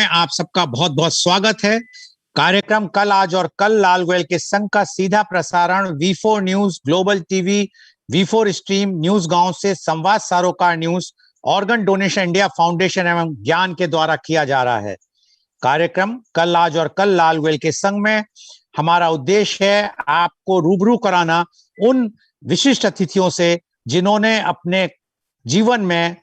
आप सबका बहुत बहुत स्वागत है। कार्यक्रम कल आज और कल लाल गोयल के संग का सीधा प्रसारण V4 news, global TV, V4 stream, news गांव से संवाद सरोकार news, organ donation India foundation एवं ज्ञान के द्वारा किया जा रहा है। कार्यक्रम कल आज और कल लाल गोयल के संग में हमारा उद्देश्य है आपको रूबरू कराना उन विशिष्ट अतिथियों से जिन्होंने अपने जीवन में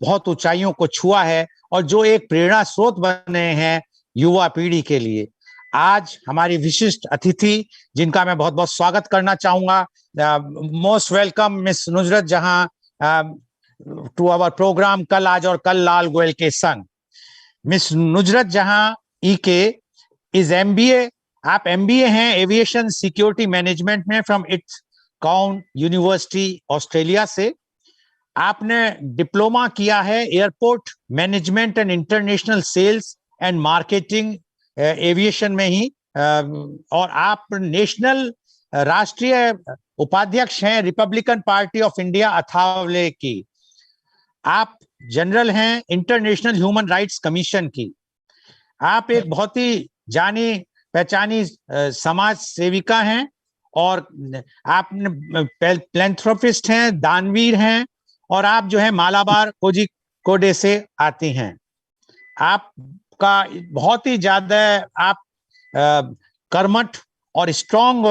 बहुत ऊंचाइयों को छुआ है और जो एक प्रेरणा स्रोत बने हैं युवा पीढ़ी के लिए। आज हमारी विशिष्ट अतिथि जिनका मैं बहुत बहुत स्वागत करना चाहूंगा, मोस्ट वेलकम मिस नुजरत जहां टू आवर प्रोग्राम कल आज और कल लाल गोयल के संग। मिस नुजरत जहां ईके इज MBA, आप MBA हैं एविएशन सिक्योरिटी मैनेजमेंट में from its Cowan university Australia से। आपने डिप्लोमा किया है airport management and international sales and marketing aviation में ही, और आप नेशनल राष्ट्रीय उपाध्यक्ष हैं Republican party of India Athawale की। आप जनरल हैं इंटरनेशनल ह्यूमन राइट्स कमीशन की। आप एक बहुत ही जानी पहचानी समाज सेविका हैं और आप फिलैंथ्रोपिस्ट हैं, दानवीर हैं, और आप जो है मालाबार कोझिकोडे से आती हैं। आपका बहुत ही ज्यादा आप कर्मठ और स्ट्रॉन्ग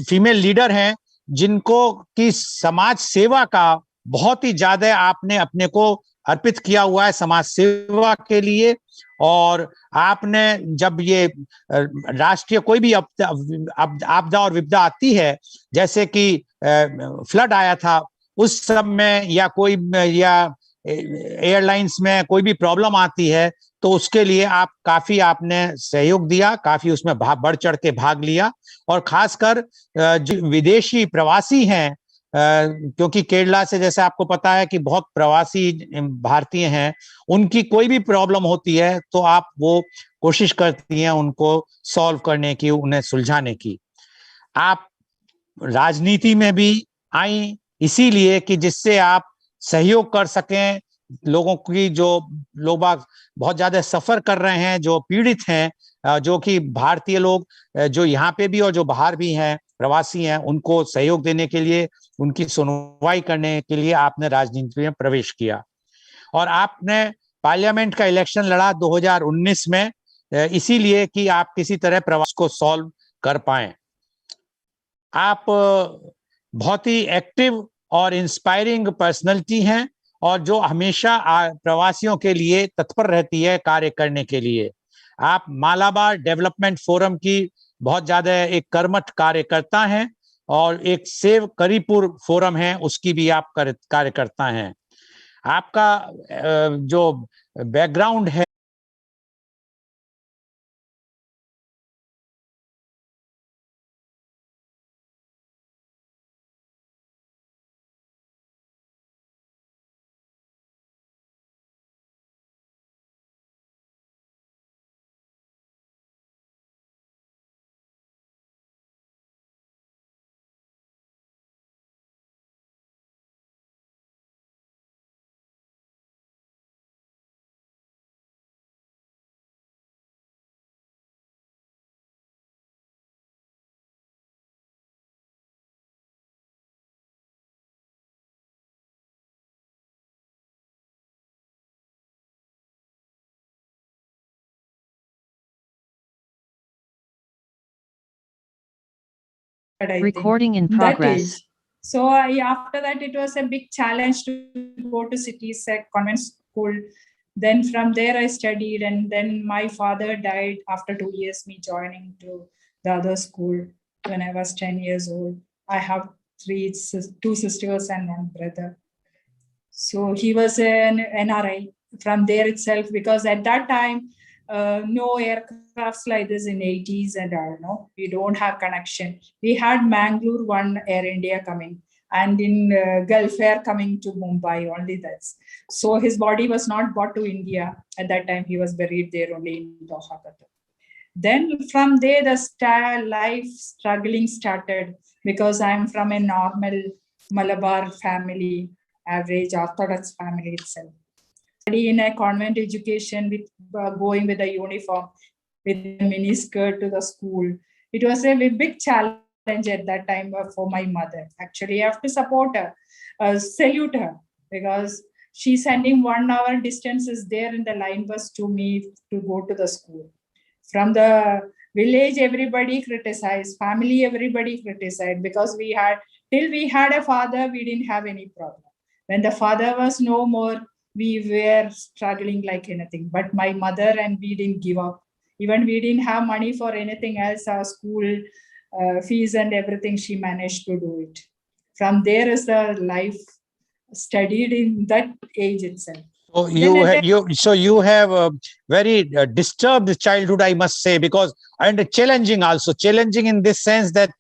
फीमेल लीडर हैं जिनको की समाज सेवा का बहुत ही ज्यादा आपने अपने को अर्पित किया हुआ है समाज सेवा के लिए। और आपने जब ये राष्ट्रीय कोई भी आपदा और विपदा आती है, जैसे कि फ्लड आया था उस सब में, या कोई या एयरलाइंस में कोई भी प्रॉब्लम आती है, तो उसके लिए आप काफी आपने सहयोग दिया, काफी उसमें बढ़ चढ़ के भाग लिया। और खासकर जो विदेशी प्रवासी हैं, क्योंकि केरला से जैसे आपको पता है कि बहुत प्रवासी भारतीय हैं, उनकी कोई भी प्रॉब्लम होती है तो आप वो कोशिश करती हैं उनको सॉल्व करने की, उन्हें सुलझाने की। आप राजनीति में भी आई इसीलिए कि जिससे आप सहयोग कर सकें लोगों की, जो लोग बहुत ज्यादा सफर कर रहे हैं, जो पीड़ित हैं, जो कि भारतीय लोग जो यहाँ पे भी और जो बाहर भी हैं प्रवासी हैं, उनको सहयोग देने के लिए, उनकी सुनवाई करने के लिए आपने राजनीति में प्रवेश किया। और आपने पार्लियामेंट का इलेक्शन लड़ा 2019 में, इसीलिए कि आप किसी तरह प्रवास को सॉल्व कर पाए। आप बहुत ही एक्टिव और इंस्पायरिंग पर्सनैलिटी हैं और जो हमेशा प्रवासियों के लिए तत्पर रहती है कार्य करने के लिए। आप मालाबार डेवलपमेंट फोरम की बहुत ज्यादा एक कर्मठ कार्यकर्ता हैं और एक सेव करीपुर फोरम है उसकी भी आप कार्यकर्ता हैं। आपका जो बैकग्राउंड है Recording in that progress. age. So after that, it was a big challenge to go to cities, convent school. Then from there I studied, and then my father died after 2 years me joining to the other school when I was 10 years old. I have two sisters and one brother. So he was an NRI from there itself, because at that time, no aircrafts like this in 80s and all, no, we don't have connection. We had Mangalore one Air India coming, and in Gulf Air coming to Mumbai, only that. So his body was not brought to India at that time. He was buried there only in Doha, Qatar. Then from there, the life struggling started, because I'm from a normal Malabar family, average Orthodox family itself. in a convent education with going with a uniform, with a mini skirt to the school. It was a big challenge at that time for my mother. Actually, I have to support her, salute her, because she's sending 1 hour distances there in the line bus to me to go to the school. From the village, everybody criticized, family, everybody criticized, because till we had a father, we didn't have any problem. When the father was no more, we were struggling like anything. But my mother and we didn't give up. Even we didn't have money for anything else, our school fees and everything, she managed to do it. From there is the life studied in that age itself. So you have a very disturbed childhood, I must say, because and challenging also. Challenging in this sense that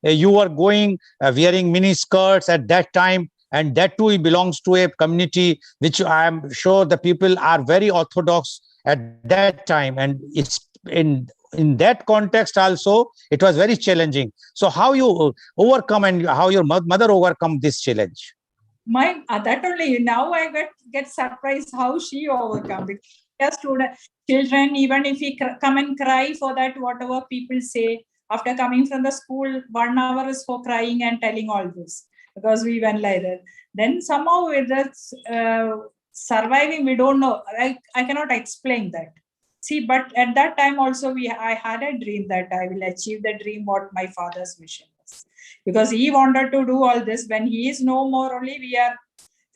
you were going wearing mini skirts at that time, and that too belongs to a community which I am sure the people are very orthodox at that time, and it's in that context also it was very challenging. So how you overcome and how your mother overcome this challenge? That only now I get surprised how she overcome, because children, even if we come and cry for that, whatever people say, after coming from the school, 1 hour is for crying and telling all this, because we went like that. Then somehow with that surviving, we don't know. I cannot explain that. See, but at that time also I had a dream that I will achieve the dream what my father's vision was, because he wanted to do all this. When he is no more, only we are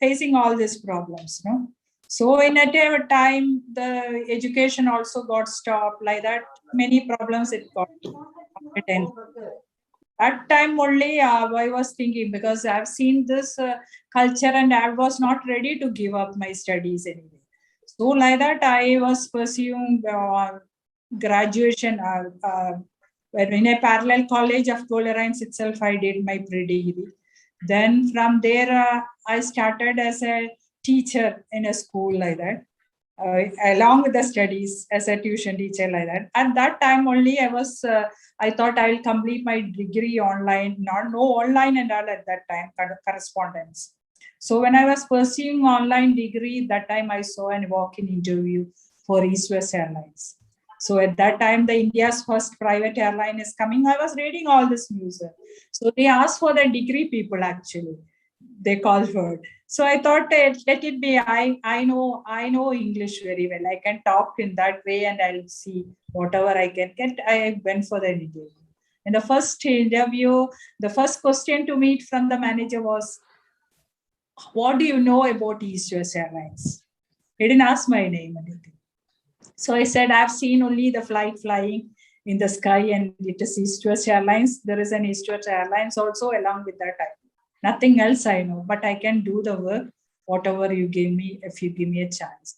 facing all these problems, no? So in a time, the education also got stopped, like that. Many problems it got. That time only I was thinking, because I've seen this culture and I was not ready to give up my studies anyway. So like that, I was pursuing graduation. In a parallel college of Tolerance itself, I did my pre-degree. Then from there, I started as a teacher in a school like that, along with the studies as a tuition teacher like that. At that time only, I thought I will complete my degree online, no online and all at that time, correspondence. So when I was pursuing online degree, that time I saw a walk-in interview for East West Airlines. So at that time, the India's first private airline is coming. I was reading all this news. So they asked for the degree people, actually. They called for it. So I thought, let it be. I know English very well. I can talk in that way and I'll see whatever I can get. I went for the interview. In the first interview, the first question to meet from the manager was, what do you know about East West Airlines? He didn't ask my name or anything. So I said, I've seen only the flight flying in the sky and it is East West Airlines. There is an East West Airlines also along with that. Nothing else I know, but I can do the work, whatever you give me, if you give me a chance.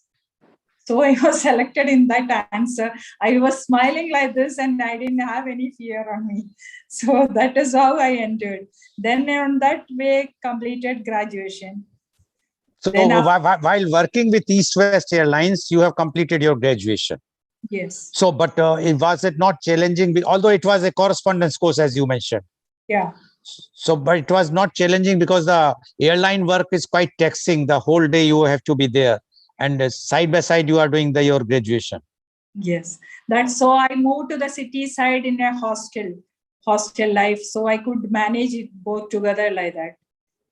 So I was selected in that answer. I was smiling like this and I didn't have any fear on me. So that is how I entered. Then on that way, completed graduation. So while working with East West Airlines, you have completed your graduation. Yes. So, but was it not challenging? Although it was a correspondence course, as you mentioned. Yeah. So, but it was not challenging because the airline work is quite taxing. The whole day you have to be there, and side by side you are doing your graduation. Yes, that's so I moved to the city side in a hostel life, so I could manage it both together like that.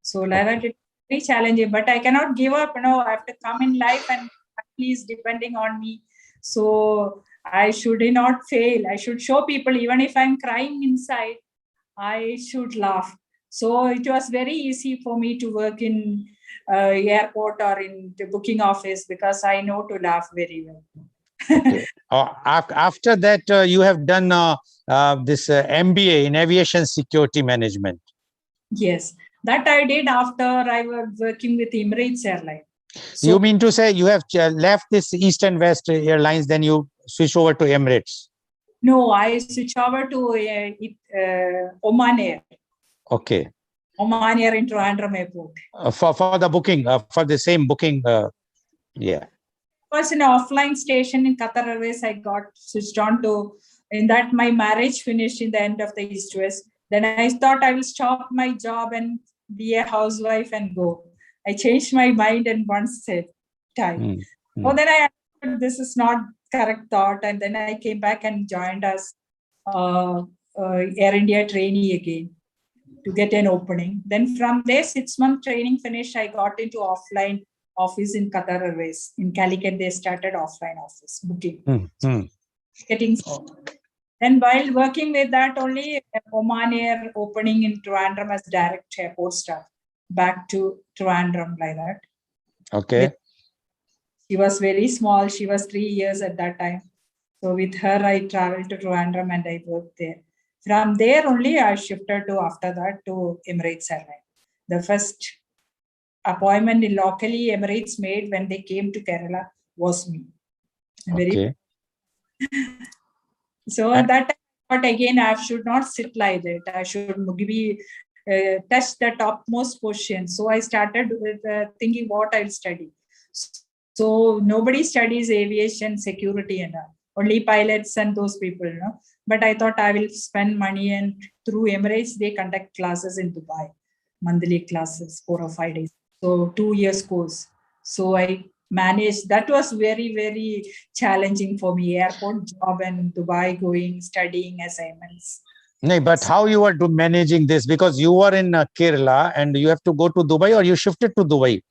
So like that, it's very challenging, but I cannot give up. I have to come in life, and family is depending on me. So I should not fail. I should show people, even if I'm crying inside, I should laugh. So it was very easy for me to work in airport or in the booking office, because I know to laugh very well. Okay. After that, you have done this MBA in aviation security management. Yes, that I did after I was working with Emirates Airline. So, you mean to say you have left this East and West Airlines, then you switch over to Emirates? No, I switched over to Oman Air. Okay. Oman Air in Trivandrum Airport. For the booking, for the same booking, yeah. It was in an offline station in Qatar Airways. I got switched on to, in that my marriage finished in the end of the East West. Then I thought I will stop my job and be a housewife and go. I changed my mind and once said, time. So then I understood this is not correct thought, and then I came back and joined as Air India trainee again to get an opening. Then from there, 6-month training finished, I got into offline office in Qatar Airways. In Calicut, they started offline office booking. Getting so. Then while working with that, only Oman Air opening in Trivandrum as direct airport staff. Back to Trivandrum like that. Okay. She was very small. She was 3 years at that time. So with her, I traveled to Trivandrum and I worked there. From there only, I shifted to, after that, to Emirates Airline. The first appointment locally Emirates made when they came to Kerala was me. Okay. So at that time, but again, I should not sit like that. I should be touch the topmost position. So I started with thinking what I'll study. So nobody studies aviation security and all. Only pilots and those people, you know. But I thought I will spend money, and through Emirates, they conduct classes in Dubai, monthly classes, 4 or 5 days. So 2 years course. So I managed. That was very, very challenging for me. Airport job and Dubai going, studying assignments. No, but how you are managing this? Because you were in Kerala and you have to go to Dubai, or you shifted to Dubai?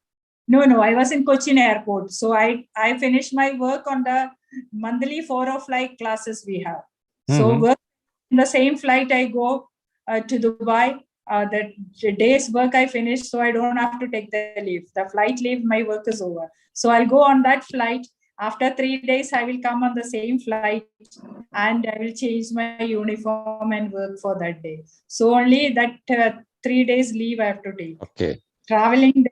No, I was in Cochin Airport. So I finished my work on the monthly 4 or 5 classes we have. So work in the same flight, I go to Dubai. The day's work I finished, so I don't have to take the leave. The flight leave, my work is over. So I'll go on that flight. After 3 days, I will come on the same flight and I will change my uniform and work for that day. So only that 3 days leave I have to take. Okay. Traveling,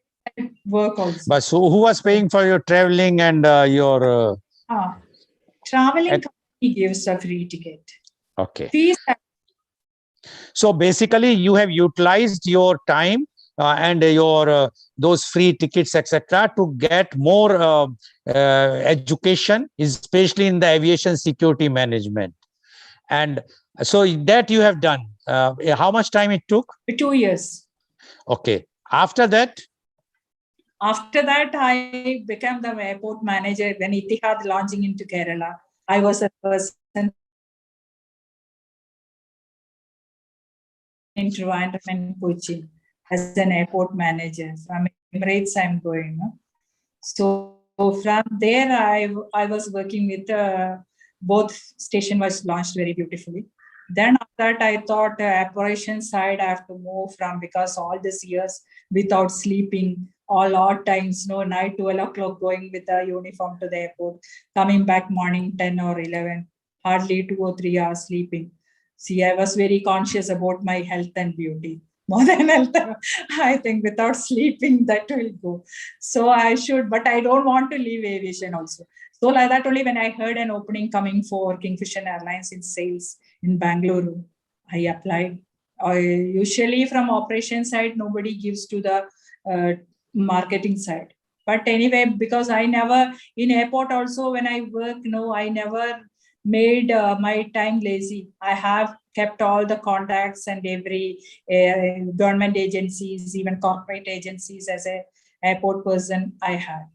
work also. But so who was paying for your traveling and your... traveling company gives a free ticket. Okay. Fees. So basically, you have utilized your time and your those free tickets, etc., to get more education, especially in the aviation security management. And so that you have done. How much time it took? 2 years. Okay. After that? After that, I became the airport manager when Etihad launching into Kerala. I was a person in Trivandrum and Cochin as an airport manager. From Emirates, I'm going. No? So from there, I was working with both station was launched very beautifully. Then after that, I thought operation side I have to move from, because all these years without sleeping, all odd times, no, night 12 o'clock going with the uniform to the airport, coming back morning 10 or 11, hardly 2 or 3 hours sleeping. See, I was very conscious about my health and beauty. More than health, I think without sleeping, that will go. So I should, but I don't want to leave aviation also. So like that, only when I heard an opening coming for Kingfisher Airlines in sales in Bangalore, I applied. Usually from operation side, nobody gives to the marketing side. But anyway, because I never, in airport also when I work, no, I never made my time lazy. I have kept all the contacts and every government agencies, even corporate agencies as a airport person I had.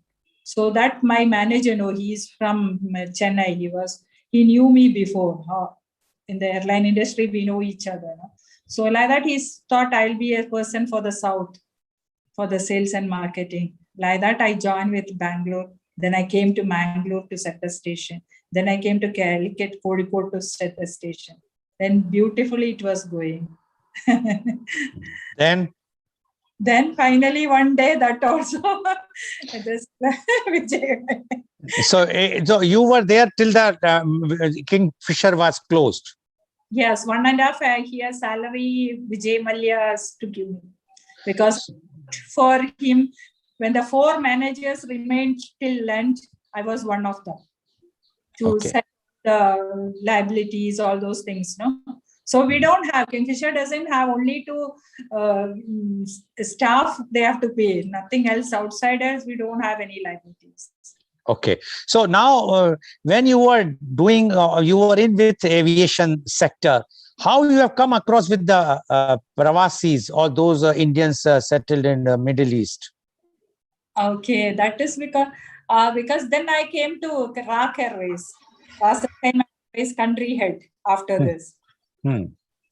So that my manager, no, he's from Chennai. He knew me before. In the airline industry, we know each other. No? So like that, he thought I'll be a person for the South, for the sales and marketing. Like that, I joined with Bangalore. Then I came to Mangalore to set the station. Then I came to Calicut, Kozhikode to set the station. Then beautifully it was going. Then finally one day that also. So you were there till the Kingfisher was closed. Yes, 1.5 years salary Vijay Mallya to give me, because for him, when the 4 managers remained till end, I was one of them to set the liabilities, all those things. No, so we don't have, Kingfisher doesn't have, only to staff they have to pay, nothing else. Outsiders, we don't have any liabilities. Okay, so now when you were doing, you were in with aviation sector, how you have come across with the Pravasis or those Indians settled in the Middle East? Okay, that is because because then I came to Rock Airways, Airways country head after this.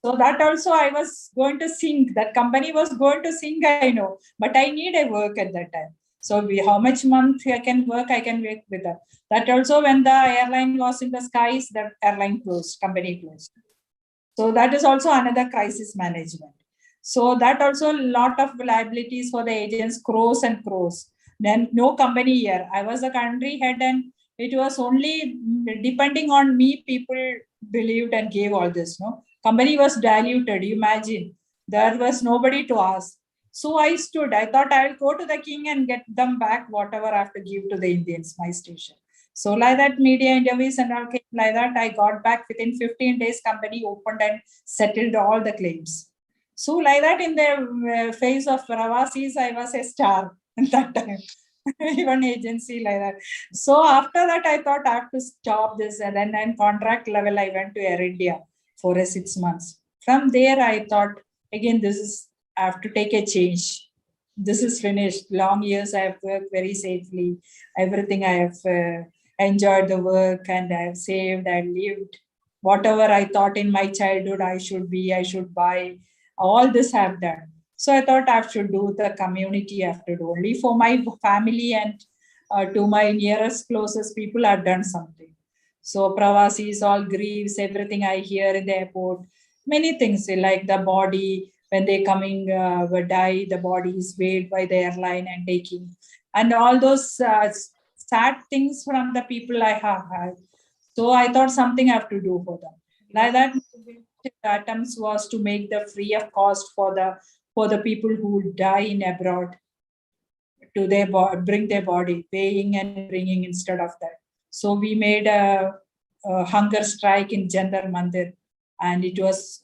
So that also I was going to sink. That company was going to sink, I know, but I need a work at that time. So how much month I can work with that. That also when the airline was in the skies, the airline closed, company closed. So that is also another crisis management. So that also a lot of liabilities for the agents, crores and crores. Then no company here. I was the country head and it was only depending on me, people believed and gave all this. No company was diluted. You imagine there was nobody to ask. So I stood. I thought I will go to the king and get them back whatever I have to give to the Indians, my station. So like that, media interviews and all came like that. I got back within 15 days. Company opened and settled all the claims. So like that, in the phase of Pravasis, I was a star at that time. Even agency like that. So after that, I thought I have to stop this. And then in contract level, I went to Air India for 6 months. From there, I thought, again, I have to take a change. This is finished. Long years, I have worked very safely. Everything I have enjoyed the work and I have saved, I lived. Whatever I thought in my childhood I should buy, all this I have done. So I thought I should do the community, I have to do only for my family and to my nearest, closest people I've done something. So Pravasis, all grieves, everything I hear in the airport, many things like the body, when they coming die, the body is weighed by the airline and taking, and all those sad things from the people I have had. So I thought something I have to do for them. Like that, attempts was to make the free of cost for the people who die in abroad, to bring their body, paying and bringing instead of that. So we made a hunger strike in Jantar Mandir, and it was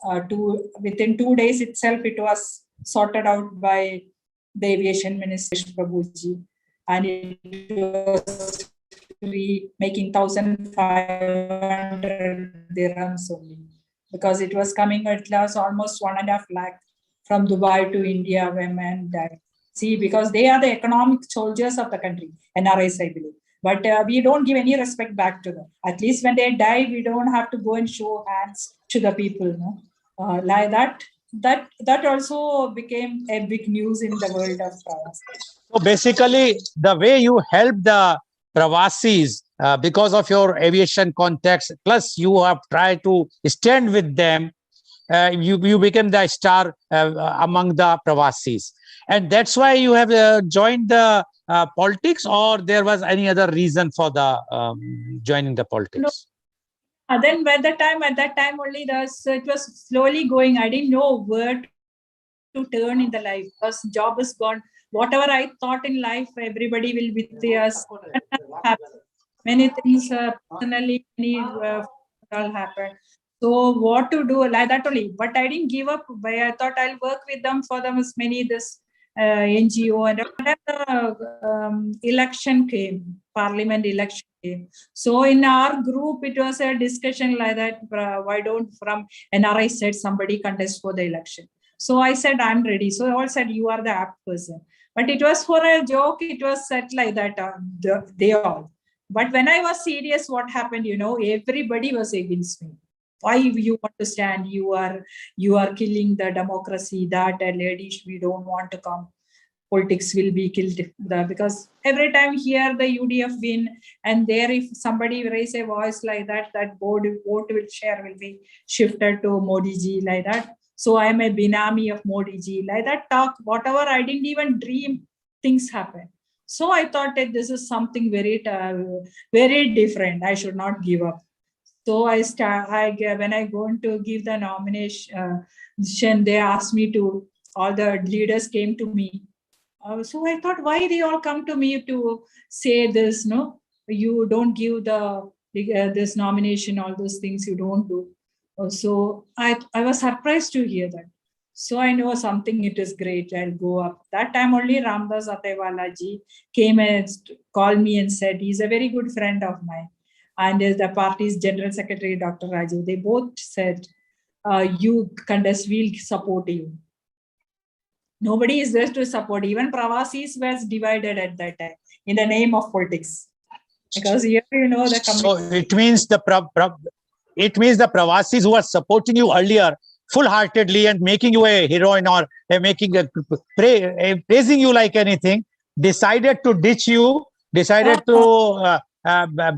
within 2 days itself, it was sorted out by the aviation minister Prabhuji, and it was free, making 1,500 dirhams only, because it was coming, it was almost 1.5 lakh from Dubai to India, women died. See, because they are the economic soldiers of the country, NRIs, I believe. But we don't give any respect back to them. At least when they die, we don't have to go and show hands to the people. No? Like that also became a big news in the world of Pravas. So basically, the way you help the Pravasis because of your aviation context, plus you have tried to stand with them, you became the star among the Pravasis. And that's why you have joined the politics, or there was any other reason for the joining the politics? No. Then at that time only, it was slowly going. I didn't know where to turn in the life, because job is gone. Whatever I thought in life, everybody will be with us. Many things personally, all happened. So what to do, like that only. But I didn't give up. I thought I'll work with them for them as many this NGO, and the election came, parliament election came. So in our group, it was a discussion like that. Why don't from NRI said somebody contest for the election? So I said, I'm ready. So all said, you are the apt person. But it was for a joke. It was said like that. They all. But when I was serious, what happened? Everybody was against me. Why you want to stand? You are killing the democracy. That a ladies, we don't want to come. Politics will be killed because every time here the UDF win, and there if somebody raise a voice like that, that vote will be shifted to Modi ji like that. So I am a binami of Modi ji like that talk. Whatever I didn't even dream, things happen. So I thought that this is something very different. I should not give up. So when I go to give the nomination, they asked me to. All the leaders came to me. So I thought, why they all come to me to say this? No, you don't give this nomination. All those things you don't do. So I was surprised to hear that. So I know something, it is great. I'll go up. That time only Ramdas Atewala ji came and called me and said, he's a very good friend of mine. And the party's general secretary, Dr. Raju, they both said, you contest, we'll support you. Nobody is there to support. Even Pravasis was divided at that time. in the name of politics. Because here, the So it means the Pravasis who were supporting you earlier full-heartedly and making you a heroine or praising you like anything, decided to ditch you, decided to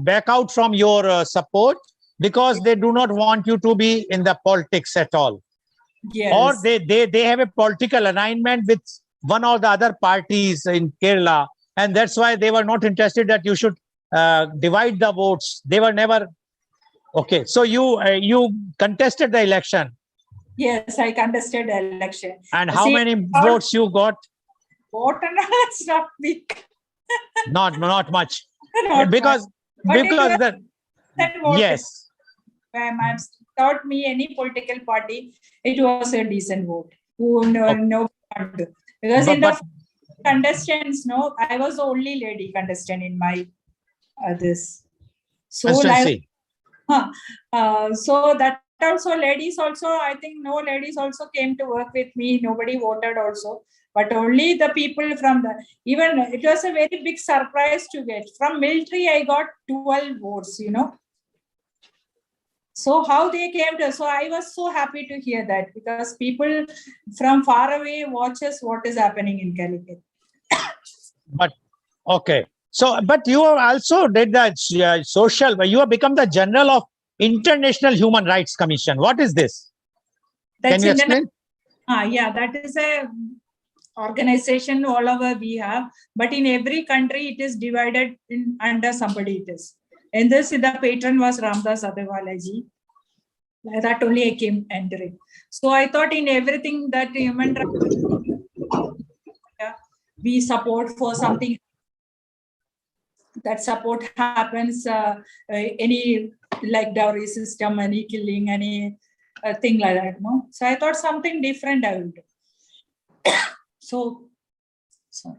back out from your support because they do not want you to be in the politics at all. Yes. Or they have a political alignment with one or the other parties in Kerala, and that's why they were not interested that you should divide the votes. They were never okay. So you contested the election. Yes, I contested the election. And how many votes you got? Vote it's not big. Not much. Not because much. Yes. Taught me any political party, it was a decent vote. Because in the contestants, I was the only lady contestant in my this. So so that also ladies also, I think no ladies also came to work with me. Nobody voted also, but only the people from even it was a very big surprise to get from military. I got 12 votes. So how they came to, so I was so happy to hear that, because people from far away watches what is happening in Calicut. But okay, so but you also did the social. You have become the general of International Human Rights Commission. What is this? Can you explain? Yeah, that is a organization all over we have, but in every country it is divided under somebody it is. And this, the patron was Ramdas Adewalaji. That only I came entering. So I thought in everything that human rights, we support for something. That support happens, any like dowry system, any killing, any thing like that. So I thought something different I will do. So, sorry.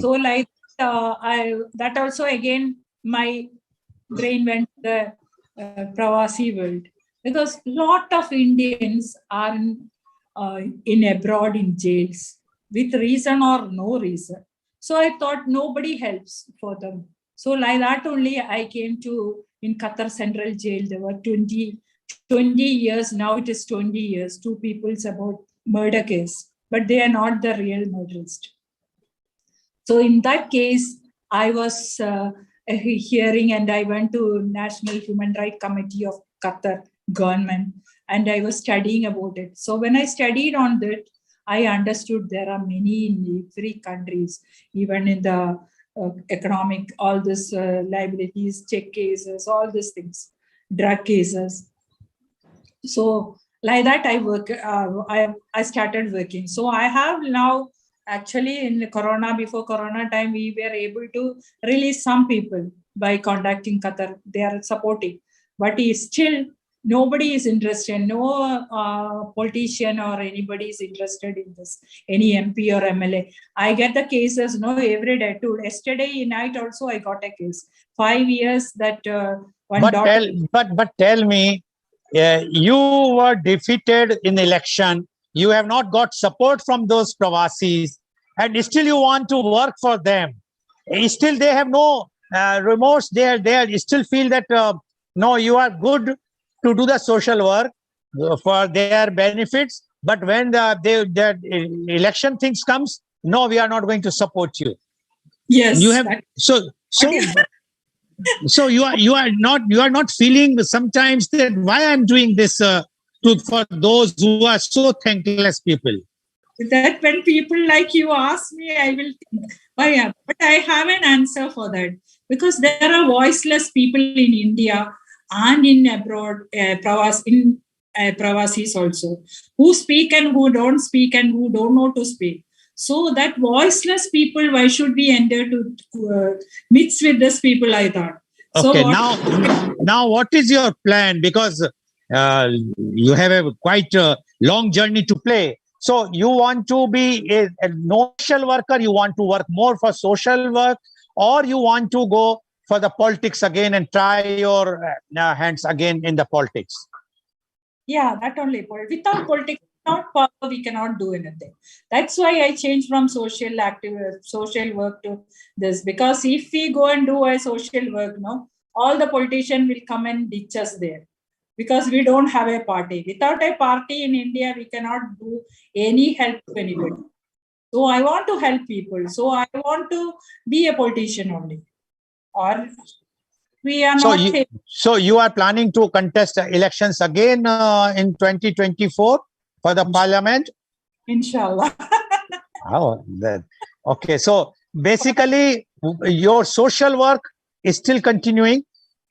So like that also again my brain went to the Pravasi world, because lot of Indians are in abroad in jails with reason or no reason. So I thought nobody helps for them. So like that only I came to in Qatar Central Jail. There were 20 years. Now it is 20 years. 2 people's about murder case, but they are not the real murderers. So in that case, I was hearing, and I went to National Human Rights Committee of Qatar government, and I was studying about it. So when I studied on that, I understood there are many in every countries, even in the economic, all this liabilities, check cases, all these things, drug cases. So like that I work, I started working. So I have now, actually in Corona, before Corona time, we were able to release some people by contacting Qatar. They are supporting, but still nobody is interested. No politician or anybody is interested in this. Any MP or MLA. I get the cases every day too. Yesterday night also I got a case. 5 years that one daughter. But tell me, you were defeated in election. You have not got support from those Pravasis, and still you want to work for them. Still they have no remorse. They still feel that no, you are good to do the social work for their benefits. But when the election things comes, no, we are not going to support you. Yes. You have so you are not feeling sometimes that why I'm doing this for those who are so thankless people. That when people like you ask me, I will think, why? But I have an answer for that, because there are voiceless people in India and in abroad, Pravasis also, who speak and who don't speak and who don't know to speak. So that voiceless people, why should we enter to mix with these people? I thought. Okay, so now what is your plan? Because you have a quite long journey to play. So you want to be a social worker, you want to work more for social work, or you want to go for the politics again and try your hands again in the politics? Yeah, that only. Without politics, not power, we cannot do anything. That's why I changed from social work to this, because if we go and do a social work, no, all the politicians will come and ditch us there, because we don't have a party. Without a party in India, we cannot do any help to anybody. So I want to help people. So I want to be a politician only. Or we are So not. so you are planning to contest elections again in 2024 for the parliament? Inshallah. Oh, okay. So basically, your social work is still continuing,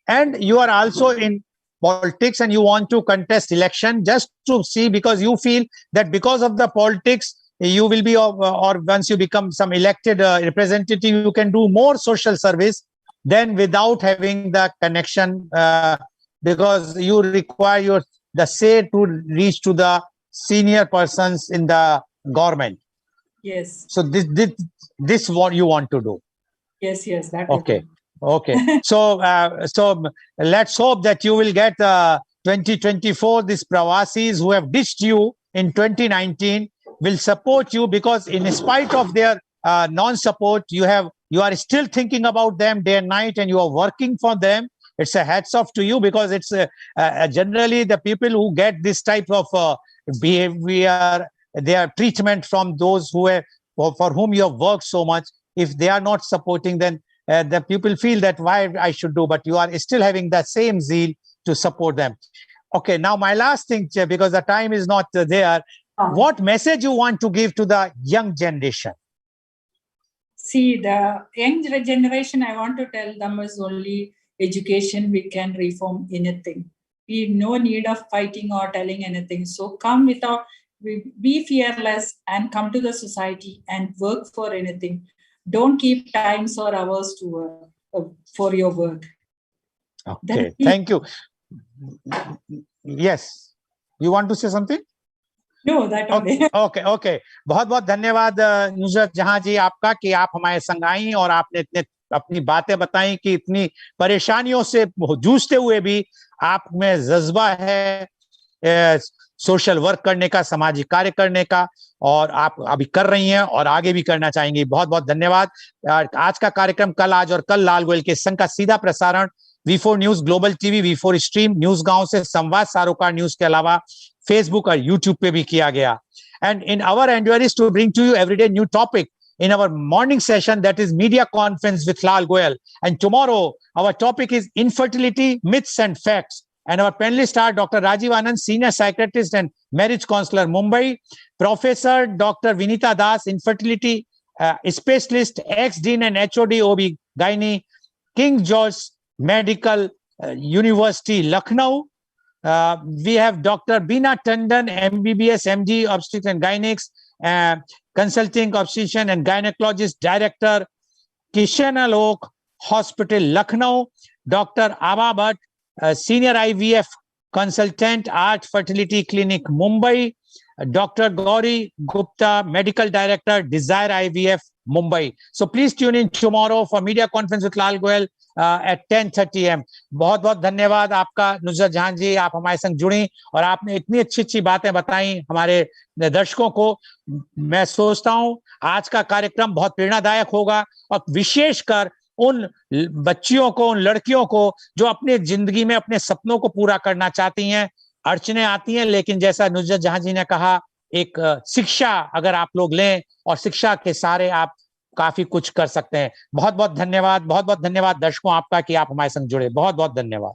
and you are also in politics, and you want to contest election just to see, because you feel that because of the politics, you will be, or once you become some elected representative, you can do more social service than without having the connection, because you require the say to reach to the senior persons in the government. Yes. So this what you want to do. Yes, that. Okay. Okay. So let's hope that you will get 2024. These Prawasis who have ditched you in 2019 will support you, because in spite of their non-support, you are still thinking about them day and night, and you are working for them. It's a hats off to you, because it's generally the people who get this type of behavior, their treatment from those who for whom you have worked so much. If they are not supporting, then the people feel that why I should do, but you are still having that same zeal to support them. Okay, now my last thing, because the time is not there. What message you want to give to the young generation? See, the young generation, I want to tell them is only education, we can reform anything. We have no need of fighting or telling anything. So come without, be fearless and come to the society and work for anything. Don't keep times or hours to work for your work. Okay, thank you. Yes, you want to say something? No, that only. Okay. बहुत बहुत धन्यवाद नुसरत जहां जी आपका कि आप हमारे संग आई और आपने इतने अपनी बातें बताई कि इतनी परेशानियों से जूझते हुए भी आप में जज्बा है सोशल वर्क करने का, सामाजिक कार्य करने का, और आप अभी कर रही हैं और आगे भी करना चाहेंगी। बहुत बहुत धन्यवाद। आज का कार्यक्रम कल आज और कल लाल गोयल के संग का सीधा प्रसारण V4 news global TV, V4 stream, news गांव से संवाद सारोकार न्यूज के अलावा फेसबुक और यूट्यूब पे भी किया गया। And in our endeavor is to bring to you everyday new topic in our morning session, that is media conference with Lal Goyal. And tomorrow our topic is infertility, myths and facts. And our panelists are Dr. Rajiv Anand, Senior Psychiatrist and Marriage Counselor, Mumbai; Professor Dr. Vinita Das, Infertility Specialist, ex-Dean and HOD OB-GYN, King George Medical University, Lucknow. We have Dr. Beena Tandon, MBBS, MD, Obstetrics and Gynecology, Consulting Obstetrician and Gynecologist, Director, Kishanalok Hospital, Lucknow; Dr. Aba Bhatt, Senior IVF Consultant, Art Fertility Clinic, Mumbai; Dr. Gauri Gupta, Medical Director, Desire IVF, Mumbai. So please tune in tomorrow for media conference with Lal Goyal at 10:30 AM. बहुत बहुत धन्यवाद आपका नुसरत जहां जी, आप हमारे संग जुड़ी और आपने इतनी अच्छी अच्छी बातें बताई हमारे दर्शकों को। मैं सोचता हूं आज का कार्यक्रम बहुत प्रेरणादायक होगा, और विशेषकर उन बच्चियों को, उन लड़कियों को जो अपने जिंदगी में अपने सपनों को पूरा करना चाहती हैं। अड़चने आती हैं, लेकिन जैसा नुसरत जहां जी ने कहा, एक शिक्षा अगर आप लोग लें और शिक्षा के सहारे आप काफी कुछ कर सकते हैं। बहुत बहुत धन्यवाद दर्शकों आपका कि आप हमारे संग जुड़े। बहुत बहुत धन्यवाद।